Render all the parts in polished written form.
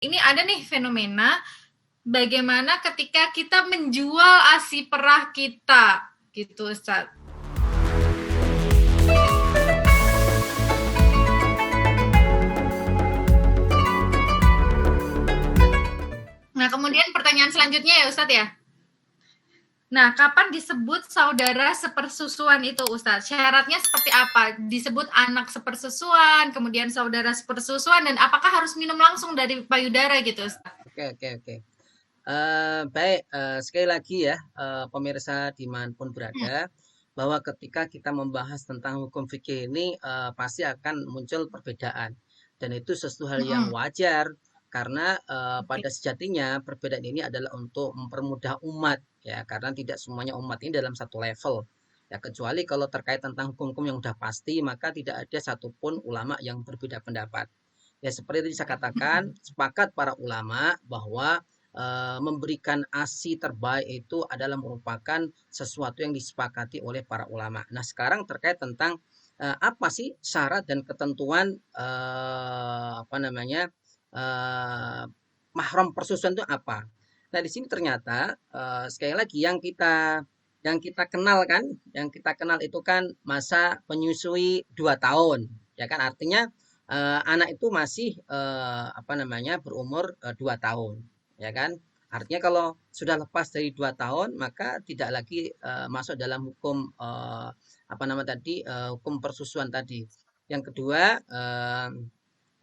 ini ada nih fenomena bagaimana ketika kita menjual ASI perah kita gitu Ustaz. Nah, kemudian pertanyaan selanjutnya ya Ustadz ya. Nah, kapan disebut saudara sepersusuan itu Ustadz? Syaratnya seperti apa? Disebut anak sepersusuan, kemudian saudara sepersusuan, dan apakah harus minum langsung dari payudara gitu Ustadz? Oke. Baik, sekali lagi ya, pemirsa dimanapun berada, bahwa ketika kita membahas tentang hukum fikih ini, pasti akan muncul perbedaan. Dan itu sesuatu hal yang wajar, karena pada sejatinya perbedaan ini adalah untuk mempermudah umat, ya, karena tidak semuanya umat ini dalam satu level. Ya, kecuali kalau terkait tentang hukum-hukum yang sudah pasti, maka tidak ada satupun ulama yang berbeda pendapat. Ya, seperti itu saya katakan, sepakat para ulama bahwa memberikan ASI terbaik itu adalah merupakan sesuatu yang disepakati oleh para ulama. Nah, sekarang terkait tentang apa sih syarat dan ketentuan mahram persusuan itu apa? Nah, di sini ternyata sekali lagi yang kita kenal kan, yang kita kenal itu kan masa menyusui 2 tahun, ya kan, artinya anak itu masih berumur 2 tahun, ya kan? Artinya kalau sudah lepas dari 2 tahun maka tidak lagi masuk dalam hukum hukum persusuan tadi. Yang kedua,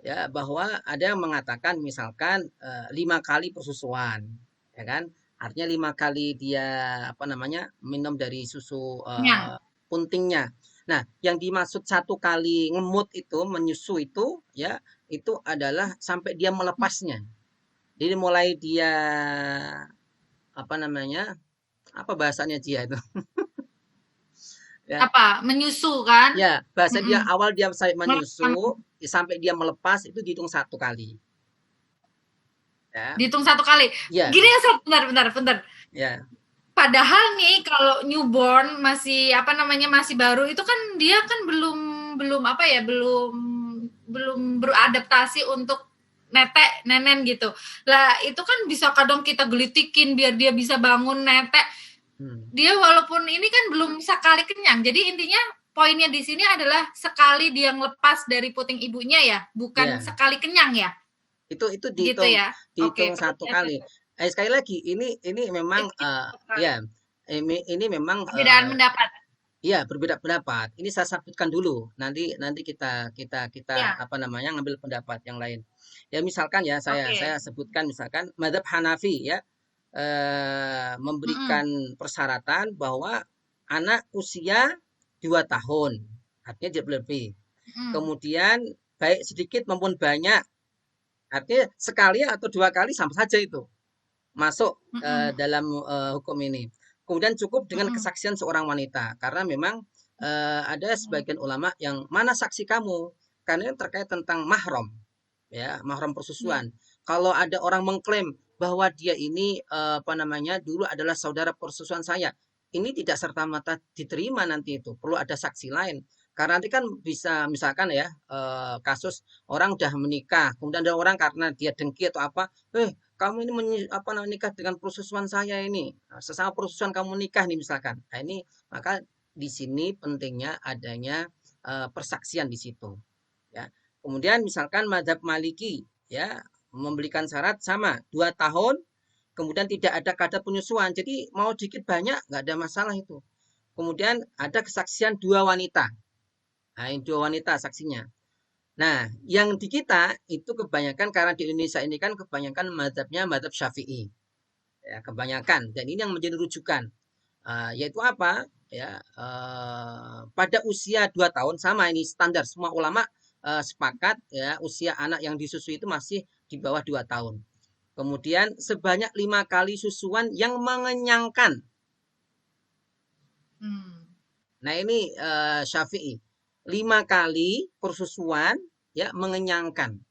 ya, bahwa ada yang mengatakan misalkan 5 kali persusuan, ya kan? Artinya 5 kali dia minum dari susu Ya. puntingnya. Nah, yang dimaksud 1 kali ngemut itu, menyusu itu, ya, itu adalah sampai dia melepasnya. Jadi mulai dia apa namanya, apa bahasanya dia itu? Ya, Apa? Menyusu kan? ya, bahasa dia awal dia Melepas. menyusu sampai dia melepas itu dihitung 1 kali. Ya, Dihitung 1 kali. ya, Gini ya, bentar. ya. Padahal nih kalau newborn masih baru itu kan dia kan belum belum apa ya belum belum beradaptasi untuk netek nenen gitu lah, itu kan bisa kadang kita gelitikin biar dia bisa bangun netek. Dia walaupun ini kan belum sekali kenyang, jadi intinya poinnya di sini adalah sekali dia ngelepas dari puting ibunya ya, bukan Ya, sekali kenyang ya, itu gitu dihitung ya. dihitung Oke, satu kali. Sekali lagi ini memang itu ya, ini memang perbedaan pendapat ya, berbeda pendapat. Ini saya sebutkan dulu. Nanti nanti kita ya. ngambil pendapat yang lain. Ya, misalkan ya, saya Oke. sebutkan misalkan mazhab Hanafi ya, memberikan Mm-mm. persyaratan bahwa anak usia 2 tahun, artinya dia lebih. Mm. Kemudian baik sedikit maupun banyak, artinya sekali atau 2 kali sama saja itu masuk Mm-mm. dalam hukum ini. Kemudian cukup dengan Mm-mm. kesaksian seorang wanita, karena memang ada sebagian ulama yang mana saksi kamu, karena ini terkait tentang mahram, ya, mahram Iya. persusuan. Kalau ada orang mengklaim bahwa dia ini dulu adalah saudara persusuan saya, ini tidak serta merta diterima, nanti itu perlu ada saksi lain. Karena nanti kan bisa misalkan ya, kasus orang udah menikah, kemudian ada orang karena dia dengki atau apa, kamu ini nikah dengan persusuan saya ini, sesama persusuan kamu nikah nih misalkan. Nah, ini maka di sini pentingnya adanya persaksian di situ, ya. Kemudian misalkan mazhab Maliki, ya, memberikan syarat sama 2 tahun, kemudian tidak ada kadar penyusuan. Jadi mau dikit banyak nggak ada masalah itu. Kemudian ada kesaksian 2 wanita. Nah, ini 2 wanita saksinya. Nah, yang di kita itu kebanyakan, karena di Indonesia ini kan kebanyakan mazhabnya mazhab Syafi'i. Ya, kebanyakan, dan ini yang menjadi rujukan. Yaitu apa? Ya, pada usia 2 tahun, sama ini standar semua ulama sepakat, ya, usia anak yang disusui itu masih di bawah 2 tahun. Kemudian sebanyak 5 kali susuan yang mengenyangkan. Hmm. Nah, ini Syafi'i. 5 kali persusuan ya mengenyangkan.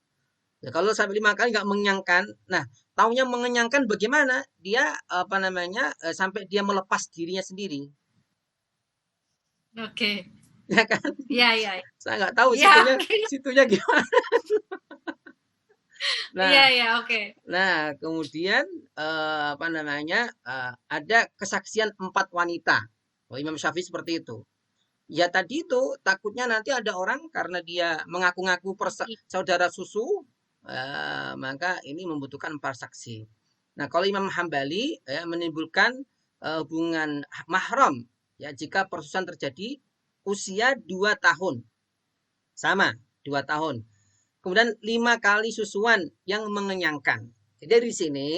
Ya, kalau sampai 5 kali nggak mengenyangkan, nah, taunya mengenyangkan bagaimana? Dia sampai dia melepas dirinya sendiri, Oke. ya kan? Iya, iya. Saya nggak tahu Iya, situnya oke. situnya gimana. Nah, Iya, iya, oke. kemudian apa namanya? Ada kesaksian 4 wanita. Oh, Imam Syafi'i seperti itu. Ya tadi itu takutnya nanti ada orang karena dia mengaku-ngaku saudara susu, maka ini membutuhkan 4 saksi. Nah, kalau Imam Hambali ya, menimbulkan hubungan mahram ya jika persusuan terjadi usia 2 tahun. Sama, 2 tahun. Kemudian 5 kali susuan yang mengenyangkan. Jadi dari sini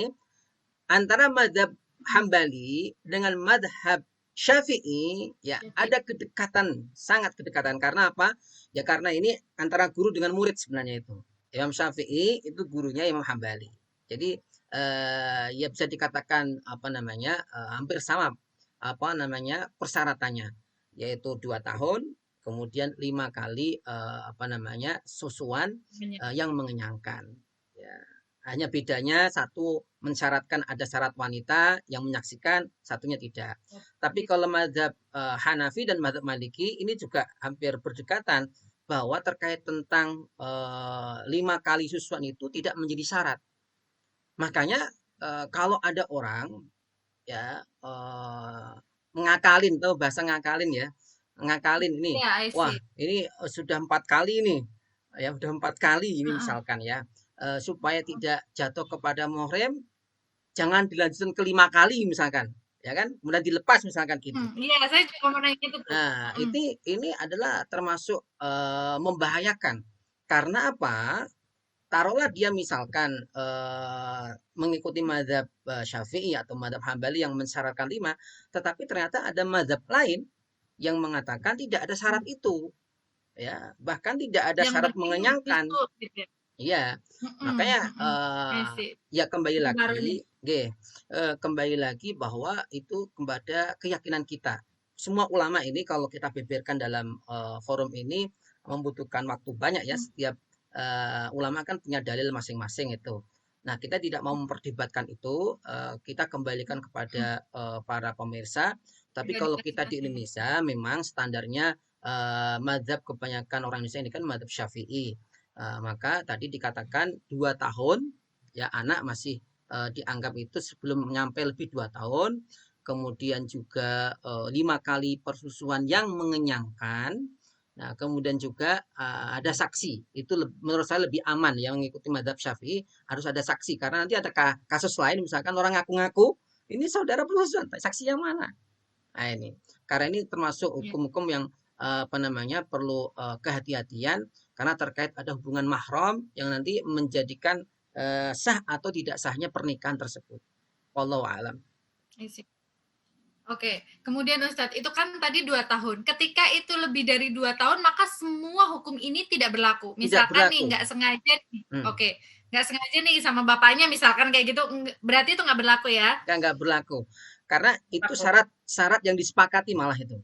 antara madhab Hambali dengan madhab Syafi'i ya Oke. ada kedekatan, sangat kedekatan. Karena apa? Ya karena ini antara guru dengan murid sebenarnya itu. Imam Syafi'i itu gurunya Imam Hambali. Jadi ya bisa dikatakan apa namanya hampir sama apa namanya persyaratannya, yaitu 2 tahun, kemudian 5 kali apa namanya susuan Banyak. yang mengenyangkan. Ya. Hanya bedanya satu mensyaratkan ada syarat wanita yang menyaksikan, satunya tidak. Tapi Oke. kalau mazhab Hanafi dan mazhab Maliki ini juga hampir berdekatan bahwa terkait tentang 5 kali susuan itu tidak menjadi syarat. Makanya kalau ada orang ya ngakalin, tahu bahasa ngakalin ya, ngakalin ini, Iya, I wah see. ini sudah 4 kali ini, ya udah 4 kali ini Heeh. misalkan ya, supaya tidak jatuh kepada muhrim, jangan dilanjutkan ke 5 kali misalkan, ya kan, kemudian dilepas misalkan gitu. Iya, saya juga mau nanya gitu tuh. Nah, Mhm. ini adalah termasuk membahayakan. Karena apa? Taruhlah dia misalkan mengikuti mazhab Syafi'i atau mazhab Hambali yang mensyaratkan 5, tetapi ternyata ada mazhab lain yang mengatakan tidak ada syarat itu, ya, bahkan tidak ada Yang syarat penting mengenyangkan. justru gitu ya. Iya, Mhm, makanya mhm. I see. ya kembali Ini baru lagi, nih. nggih, kembali lagi bahwa itu kepada keyakinan kita. Semua ulama ini kalau kita beberkan dalam forum ini membutuhkan waktu banyak ya. Mhm. Setiap ulama kan punya dalil masing-masing itu. Nah, kita tidak mau memperdebatkan itu, kita kembalikan kepada Mhm. para pemirsa. Tapi Pribadi kalau kita di masing-masing. Indonesia memang standarnya mazhab kebanyakan orang Indonesia ini kan mazhab Syafi'i. Maka tadi dikatakan 2 tahun, ya anak masih dianggap itu sebelum nyampe lebih 2 tahun. Kemudian juga 5 kali persusuan yang mengenyangkan. Nah, kemudian juga ada saksi. Itu menurut saya lebih aman yang mengikuti madhab Syafi'i harus ada saksi karena nanti ada kasus lain misalkan orang ngaku-ngaku ini saudara persusuan, saksi yang mana? Nah, ini karena ini termasuk Iya. hukum-hukum yang apa namanya perlu kehati-hatian karena terkait ada hubungan mahram yang nanti menjadikan sah atau tidak sahnya pernikahan tersebut. Wallahu alam. I see. Oke, kemudian Ustadz, itu kan tadi 2 tahun. Ketika itu lebih dari 2 tahun, maka semua hukum ini tidak berlaku. Tidak Misalkan nih, berlaku. nggak sengaja nih, Hmm. oke, nggak sengaja nih sama bapaknya, misalkan kayak gitu, berarti itu nggak berlaku ya? Nggak berlaku. Karena itu Berlaku. syarat-syarat yang disepakati malah itu.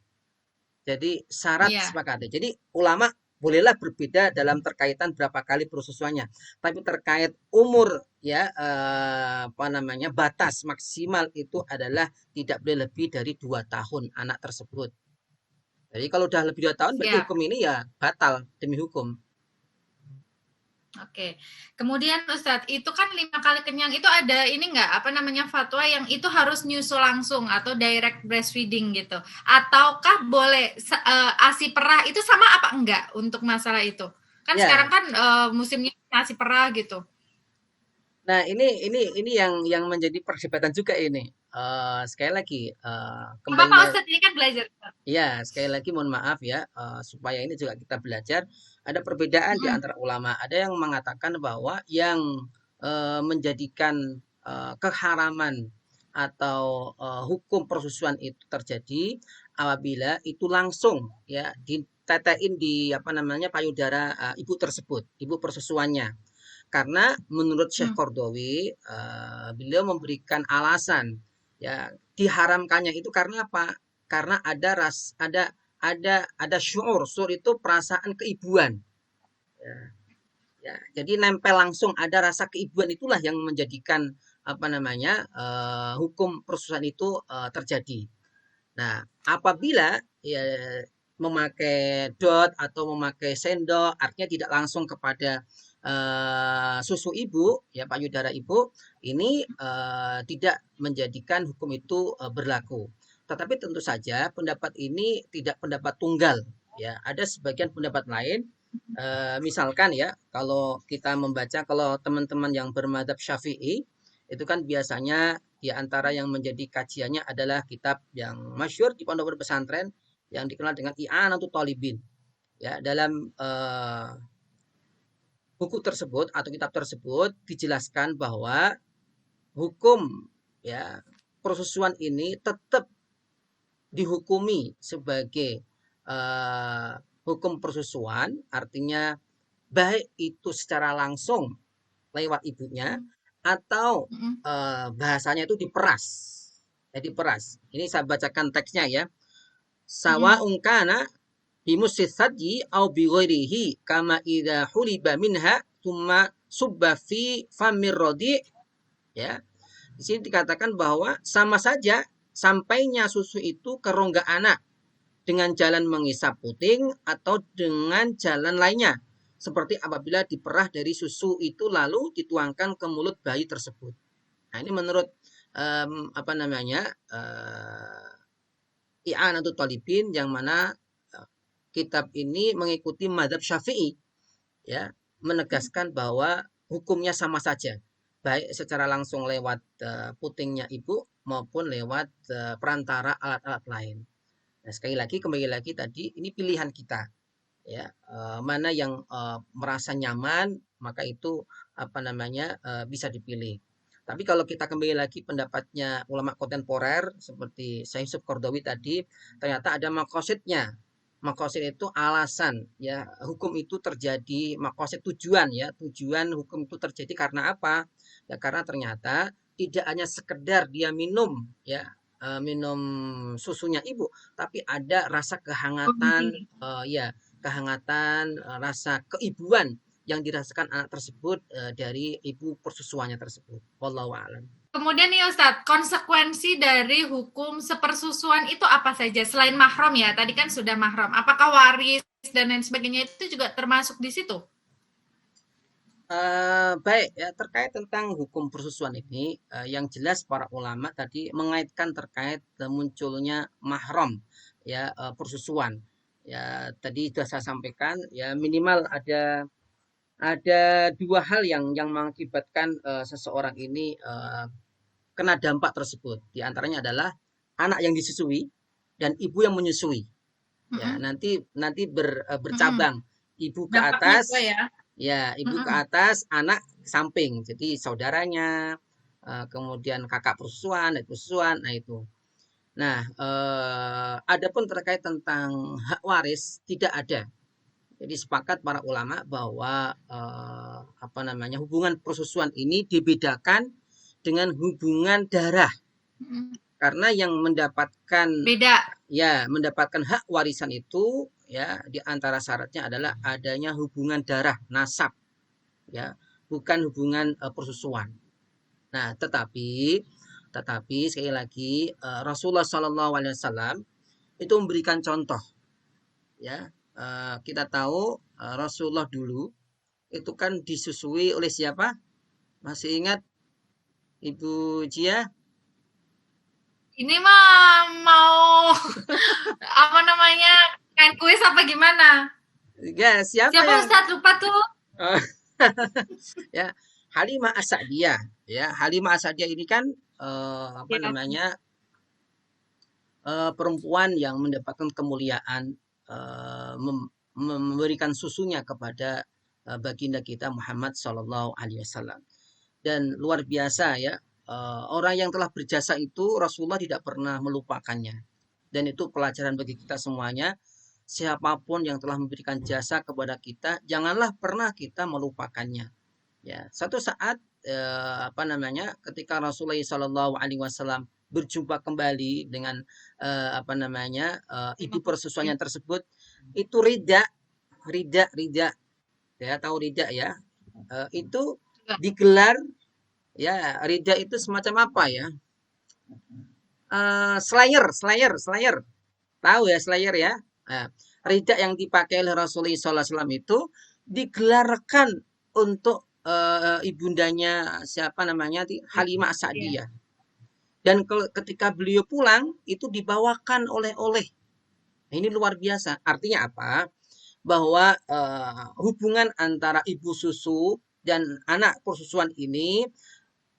Jadi syarat Iya. disepakati. Jadi ulama bolehlah berbeda dalam terkaitan berapa kali prosesuannya. Tapi terkait umur ya apa namanya batas maksimal itu adalah tidak boleh lebih dari 2 tahun anak tersebut. Jadi kalau udah lebih 2 tahun berarti Siap. hukum ini ya batal demi hukum. Oke. Kemudian Ustadz, itu kan 5 kali kenyang itu ada ini nggak apa namanya fatwa yang itu harus nyusu langsung atau direct breastfeeding gitu? Ataukah boleh ASI perah itu sama apa enggak untuk masalah itu? Kan sekarang Ya. kan musimnya ASI perah gitu. Nah, ini yang menjadi perdebatan juga ini. Sekali lagi Gak kembali apa-apa Ustadz, ini kan belajar. ya, sekali lagi mohon maaf ya, supaya ini juga kita belajar, ada perbedaan di Mm-mm. antara ulama. Ada yang mengatakan bahwa yang menjadikan keharaman atau hukum persusuan itu terjadi apabila itu langsung ya ditetein di apa namanya payudara ibu tersebut, ibu persusuannya. Karena menurut Syekh Hmm. Qardawi, beliau memberikan alasan ya diharamkannya itu karena apa? Karena ada syuur, syuur itu perasaan keibuan. Ya, ya. Jadi nempel langsung ada rasa keibuan itulah yang menjadikan apa namanya hukum persusuan itu terjadi. Nah, apabila ya memakai dot atau memakai sendok, artinya tidak langsung kepada susu ibu, ya payudara ibu, ini tidak menjadikan hukum itu berlaku. Tetapi tentu saja pendapat ini tidak pendapat tunggal, ya. Ada sebagian pendapat lain, misalkan ya, kalau kita membaca, kalau teman-teman yang bermadzhab Syafi'i, itu kan biasanya di antara yang menjadi kajiannya adalah kitab yang masyhur di pondok pesantren yang dikenal dengan I'anatul Thalibin. Ya, dalam buku tersebut atau kitab tersebut dijelaskan bahwa hukum, ya, persusuan ini tetap dihukumi sebagai hukum persusuan, artinya baik itu secara langsung lewat ibunya atau Mm-mm. bahasanya itu diperas. Ya, diperas. Ini saya bacakan teksnya ya. Mm-mm. Sawa'un kana bimussissaji au bighairihi kama idza huliba minha thumma subba fi famir rodi, ya. Di sini dikatakan bahwa sama saja sampainya susu itu ke rongga anak dengan jalan mengisap puting atau dengan jalan lainnya. Seperti apabila diperah dari susu itu lalu dituangkan ke mulut bayi tersebut. Nah, ini menurut apa namanya? I'anatul Talibin, yang mana kitab ini mengikuti mazhab Syafi'i, ya, menegaskan bahwa hukumnya sama saja, baik secara langsung lewat putingnya ibu maupun lewat perantara alat-alat lain. Nah, sekali lagi, kembali lagi tadi, ini pilihan kita, ya, mana yang merasa nyaman, maka itu apa namanya bisa dipilih. Tapi kalau kita kembali lagi pendapatnya ulama kontemporer seperti Syekh Yusuf Qaradawi tadi, ternyata ada makosidnya. Makosid itu alasan, ya, hukum itu terjadi, makosid tujuan, ya, tujuan hukum itu terjadi karena apa? Ya karena ternyata tidak hanya sekedar dia minum, ya, minum susunya ibu, tapi ada rasa kehangatan, ya, kehangatan, rasa keibuan yang dirasakan anak tersebut dari ibu persusuannya tersebut. Wallahu a'lam. Kemudian nih Ustadz, konsekuensi dari hukum sepersusuan itu apa saja? Selain mahram ya, tadi kan sudah mahram. Apakah waris dan lain sebagainya itu juga termasuk di situ? Baik ya, terkait tentang hukum persusuan ini, yang jelas para ulama tadi mengaitkan terkait munculnya mahram, ya, persusuan. Ya, tadi sudah saya sampaikan, ya, minimal ada dua hal yang mengakibatkan seseorang ini kena dampak tersebut. Di antaranya adalah anak yang disusui dan ibu yang menyusui. Ya, Mm-mm. nanti Mm-mm. bercabang, ibu ke Dampaknya dua atas, ya. ya, ibu ke Mm-mm. atas, anak samping. Jadi saudaranya, kemudian kakak persusuan, adik persusuan, nah itu. Nah, adapun terkait tentang hak waris tidak ada. Jadi sepakat para ulama bahwa apa namanya, hubungan persusuan ini dibedakan dengan hubungan darah, Mm-mm. karena yang mendapatkan, Beda. ya, mendapatkan hak warisan itu, ya, di antara syaratnya adalah adanya hubungan darah nasab, ya, bukan hubungan persusuan. Nah, tetapi sekali lagi Rasulullah Shallallahu Alaihi Wasallam itu memberikan contoh, ya. Kita tahu Rasulullah dulu itu kan disusui oleh siapa? Masih ingat Ibu Jia? Ini mah mau apa namanya? Main kuis apa gimana? Ya, siapa Siapa yang Ustadz lupa tuh? eh, ya, Halimah As-Sa'diyah, ya. Halimah As-Sa'diyah ini kan apa Ya. namanya, perempuan yang mendapatkan kemuliaan, memberikan susunya kepada baginda kita Muhammad Shallallahu Alaihi Wasallam. Dan luar biasa ya, orang yang telah berjasa itu Rasulullah tidak pernah melupakannya. Dan itu pelajaran bagi kita semuanya. Siapapun yang telah memberikan jasa kepada kita, janganlah pernah kita melupakannya. Ya, satu saat apa namanya, ketika Rasulullah Shallallahu Alaihi Wasallam berjumpa kembali dengan apa namanya, ibu persusuannya tersebut, itu Rida, Rida, ya, tahu Rida ya, itu digelar, ya, Rida itu semacam apa ya, Slayer, tahu ya Slayer ya. Nah, Rida yang dipakai oleh Rasulullah SAW itu digelarkan untuk ibundanya siapa namanya Halimah Iya. Sa'diyah. Dan ketika beliau pulang itu dibawakan oleh-oleh. Nah, ini luar biasa. Artinya apa? Bahwa hubungan antara ibu susu dan anak persusuan ini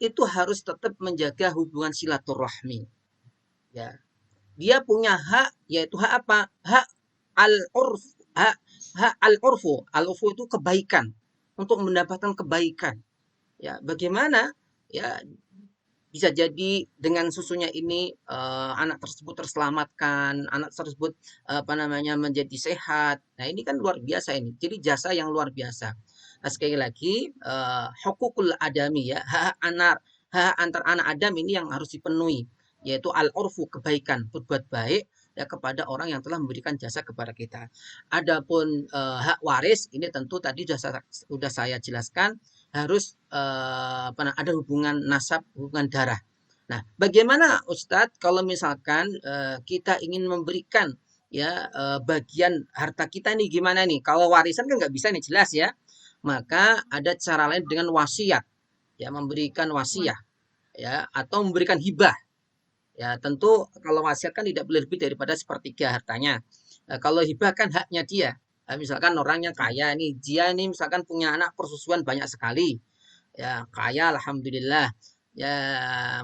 itu harus tetap menjaga hubungan silaturahmi. Ya, dia punya hak, yaitu hak apa? Hak al-urf, hak hak al-urfu. Al-urfu itu kebaikan, untuk mendapatkan kebaikan. Ya, bagaimana? Ya, bisa jadi dengan susunya ini anak tersebut terselamatkan, anak tersebut apa namanya menjadi sehat. Nah, ini kan luar biasa ini. Jadi jasa yang luar biasa. Nah, sekali lagi hukukul adami ya, hak anak, hak antar anak Adam ini yang harus dipenuhi, yaitu al-urfu kebaikan, berbuat baik ya kepada orang yang telah memberikan jasa kepada kita. Adapun hak waris ini tentu tadi sudah saya jelaskan harus ada hubungan nasab, hubungan darah. Nah, bagaimana Ustadz kalau misalkan kita ingin memberikan ya bagian harta kita nih gimana nih? Kalau warisan kan nggak bisa nih jelas ya. Maka ada cara lain dengan wasiat, ya memberikan wasiat ya atau memberikan hibah. Ya tentu kalau wasiat kan tidak boleh lebih daripada sepertiga hartanya. Kalau hibah kan haknya dia. Misalkan orangnya kaya nih, dia nih misalkan punya anak persusuan banyak sekali ya kaya alhamdulillah ya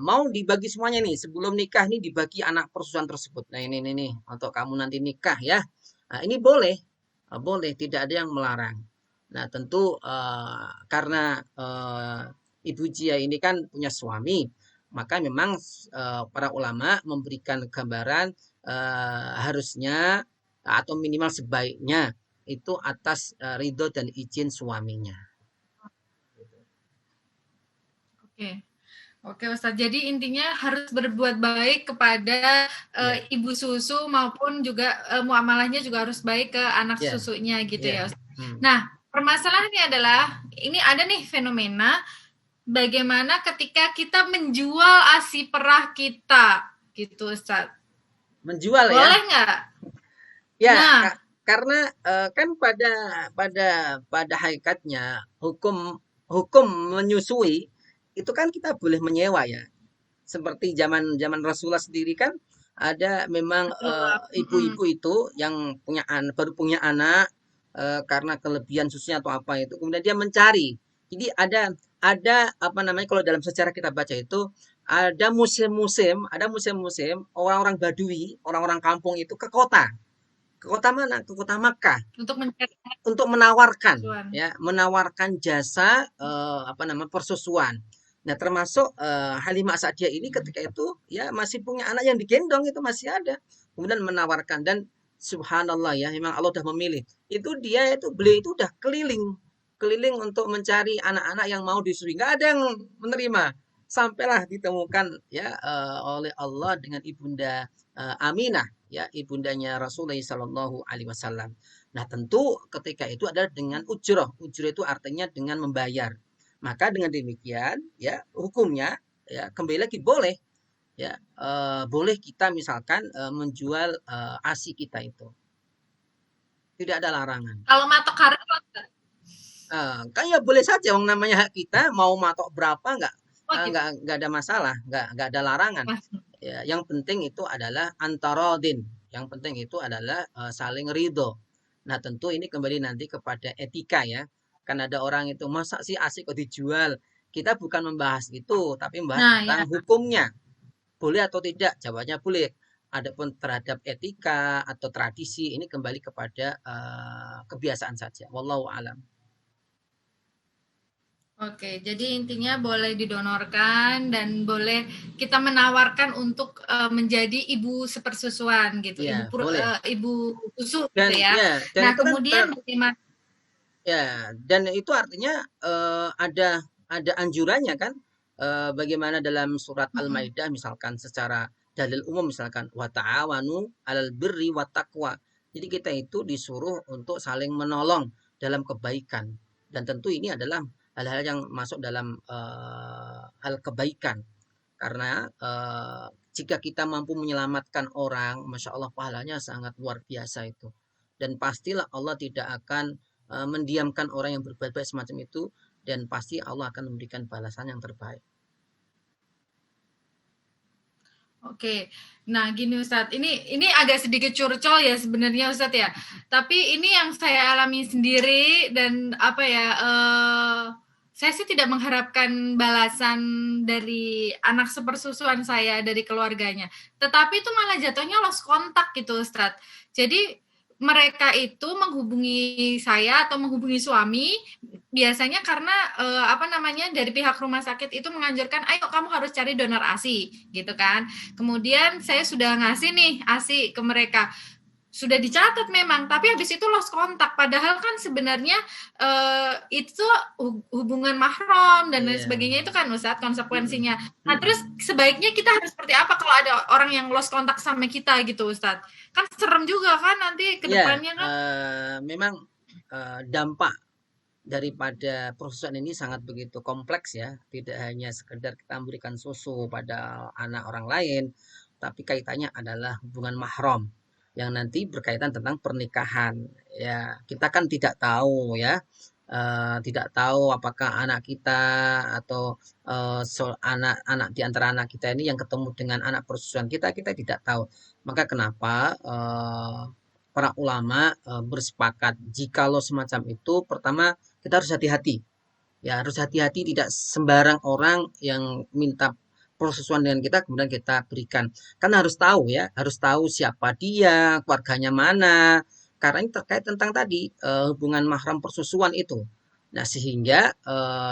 mau dibagi semuanya nih sebelum nikah nih dibagi anak persusuan tersebut. Nah ini nih untuk kamu nanti nikah ya. Nah, ini boleh. Boleh tidak ada yang melarang. Nah tentu karena Ibu Jia ini kan punya suami, maka memang para ulama memberikan gambaran harusnya atau minimal sebaiknya itu atas ridho dan izin suaminya. Oke. Oke Ustadz, jadi intinya harus berbuat baik kepada Ya, ibu susu maupun juga muamalahnya juga harus baik ke anak ya, susunya gitu ya. ya Ustadz. Hmm. Nah, permasalahannya adalah ini ada nih fenomena bagaimana ketika kita menjual ASI perah kita gitu Ustadz. Menjual ya. Boleh nggak? Ya, Nah, karena kan pada pada hakikatnya hukum hukum menyusui itu kan kita boleh menyewa ya. Seperti zaman zaman Rasulullah sendiri kan ada memang ibu-ibu itu yang punya baru punya anak karena kelebihan susunya atau apa itu kemudian dia mencari. Jadi ada apa namanya kalau dalam sejarah kita baca itu ada musim-musim orang-orang Badui, orang-orang kampung itu ke kota. Ke kota mana? Ke kota Makkah untuk mencari untuk menawarkan susuan. ya, menawarkan jasa apa namanya persusuan. Nah, termasuk Halimah Sa'diyah ini ketika itu ya masih punya anak yang digendong itu masih ada. Kemudian menawarkan dan subhanallah ya, memang Allah sudah memilih. Itu dia itu beliau itu udah keliling keliling untuk mencari anak-anak yang mau disusui. Enggak ada yang menerima. Sampailah ditemukan ya oleh Allah dengan ibunda Aminah ya ibundanya Rasulullah Shallallahu Alaihi Wasallam. Nah tentu ketika itu adalah dengan ujroh. Ujroh itu artinya dengan membayar. Maka dengan demikian ya hukumnya ya kembali lagi boleh ya boleh kita misalkan menjual ASI kita itu tidak ada larangan. Kalau matok karet, Kan ya boleh saja, yang namanya hak kita mau matok berapa oh gitu. nggak ada masalah, nggak ada larangan. Ya, yang penting itu adalah antarodin. Yang penting itu adalah saling ridho. Nah tentu ini kembali nanti kepada etika ya. Kan ada orang itu masa sih asik kok dijual. Kita bukan membahas itu, tapi membahas Nah ya, tentang hukumnya. Boleh atau tidak? Jawabnya boleh. Adapun terhadap etika atau tradisi ini kembali kepada kebiasaan saja. Wallahu alam. oke, jadi intinya boleh didonorkan dan boleh kita menawarkan untuk menjadi ibu sepersusuan gitu, Ya, boleh. ibu susu Dan gitu ya. ya, dan Nah itu kan kemudian bagaimana? ya, dan itu artinya ada anjurannya kan bagaimana dalam surat Al-Maidah misalkan secara dalil umum misalkan wa ta'awanu 'alal birri wat taqwa. Jadi kita itu disuruh untuk saling menolong dalam kebaikan. Dan tentu ini adalah hal-hal yang masuk dalam hal kebaikan. Karena jika kita mampu menyelamatkan orang, masya Allah pahalanya sangat luar biasa itu. Dan pastilah Allah tidak akan mendiamkan orang yang berbuat baik semacam itu, dan pasti Allah akan memberikan balasan yang terbaik. Oke, nah gini Ustadz, ini agak sedikit curcol ya sebenarnya Ustadz ya. Tapi ini yang saya alami sendiri dan apa ya, saya sih tidak mengharapkan balasan dari anak sepersusuan saya dari keluarganya. Tetapi itu malah jatuhnya lost kontak gitu Ustadz. Jadi mereka itu menghubungi saya atau menghubungi suami biasanya karena apa namanya dari pihak rumah sakit itu menganjurkan ayo kamu harus cari donor ASI gitu kan. Kemudian saya sudah ngasih nih ASI ke mereka. Sudah dicatat memang, tapi habis itu lost kontak. Padahal kan sebenarnya itu hubungan mahram dan lain Iya. sebagainya itu kan Ustadz Mm-mm. konsekuensinya. Nah terus Mm-mm. sebaiknya kita harus seperti apa kalau ada orang yang lost kontak sama kita gitu Ustadz? Kan serem juga kan nanti ke Ya, depannya kan. memang dampak daripada prosesan ini sangat begitu kompleks ya. Tidak hanya sekedar kita memberikan susu pada anak orang lain, tapi kaitannya adalah hubungan mahram yang nanti berkaitan tentang pernikahan. Ya, kita kan tidak tahu ya, tidak tahu apakah anak kita atau anak-anak di antara anak kita ini yang ketemu dengan anak persusuan kita, kita tidak tahu. Maka kenapa para ulama bersepakat jikalau semacam itu, pertama kita harus hati-hati. Ya, harus hati-hati tidak sembarang orang yang minta persesuaian dengan kita kemudian kita berikan. Kan harus tahu ya, harus tahu siapa dia, keluarganya mana. Karena ini terkait tentang tadi hubungan mahram persusuan itu. Nah, sehingga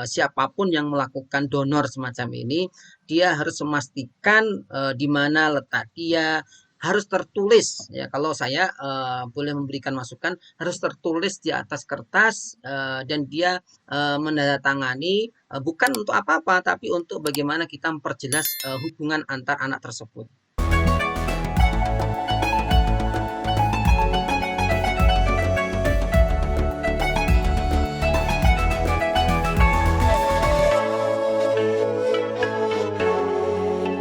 siapapun yang melakukan donor semacam ini, dia harus memastikan di mana letak dia, harus tertulis ya. Kalau saya boleh memberikan masukan, harus tertulis di atas kertas dan dia menandatangani bukan untuk apa-apa tapi untuk bagaimana kita memperjelas hubungan antar anak tersebut.